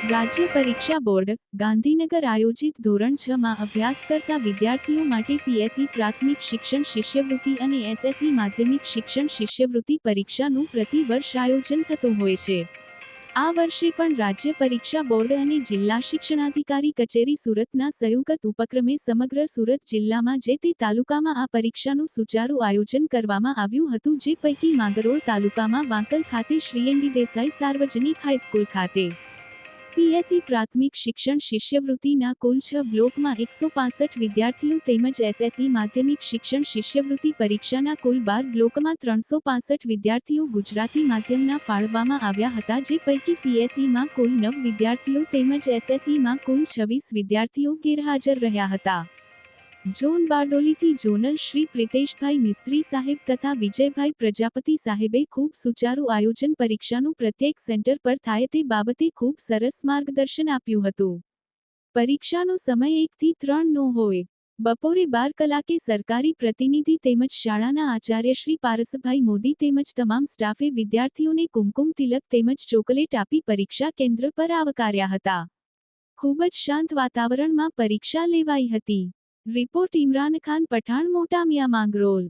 રાજ્ય પરીક્ષા બોર્ડ, ગાંધીનગર આયોજિત ધોરણ 6 માં અભ્યાસ કરતા વિદ્યાર્થીઓ માટે પીએસસી પ્રાથમિક શિક્ષણ શિષ્યવૃત્તિ અને એસએસસી માધ્યમિક શિક્ષણ શિષ્યવૃત્તિ પરીક્ષાનું પ્રતિવર્ષ આયોજન થતું હોય છે. આ વર્ષે પણ રાજ્ય પરીક્ષા બોર્ડ અને જિલ્લા શિક્ષણાધિકારી કચેરી સુરતના સંયુક્ત ઉપક્રમે સમગ્ર સુરત જિલ્લામાં જે તે તાલુકામાં આ પરીક્ષાનું સુચારું આયોજન કરવામાં આવ્યું હતું, જે પૈકી માંગરોળ તાલુકામાં વાંકલ ખાતે શ્રી એન ડી દેસાઈ સાર્વજનિક હાઈસ્કૂલ ખાતે પીએસસી પ્રાથમિક શિક્ષણ શિષ્યવૃત્તિના કુલ 6 બ્લોકમાં 165 વિદ્યાર્થીઓ તેમજ એસએસસી માધ્યમિક શિક્ષણ શિષ્યવૃત્તિ પરીક્ષાના કુલ 12 બ્લોકમાં 365 વિદ્યાર્થીઓ ગુજરાતી માધ્યમના ફાળવવામાં આવ્યા હતા, જે પૈકી પીએસસીમાં કુલ 9 વિદ્યાર્થીઓ તેમજ એસએસસીમાં કુલ 26 વિદ્યાર્થીઓ ગેરહાજર રહ્યા હતા. ઝોન બારડોલીથી ઝોનલ શ્રી પ્રિતેશભાઈ મિસ્ત્રી સાહેબ તથા વિજયભાઈ પ્રજાપતિ સાહેબે ખૂબ સુચારું આયોજન પરીક્ષાનું પ્રત્યેક સેન્ટર પર થાય તે બાબતે ખૂબ સરસ માર્ગદર્શન આપ્યું હતું. પરીક્ષાનો સમય 1 થી 3 નો હોય. બપોરે 12 કલાકે સરકારી પ્રતિનિધિ તેમજ શાળાના આચાર્ય શ્રી પારસભાઈ મોદી તેમજ તમામ સ્ટાફે વિદ્યાર્થીઓને કુમકુમ તિલક તેમજ ચોકલેટ આપી પરીક્ષા કેન્દ્ર પર આવકાર્યા હતા. ખૂબ જ શાંત વાતાવરણમાં પરીક્ષા લેવાઈ હતી. રિપોર્ટ ઇમરાન ખાન પઠાણ, મોટા મિયા માંગરોળ.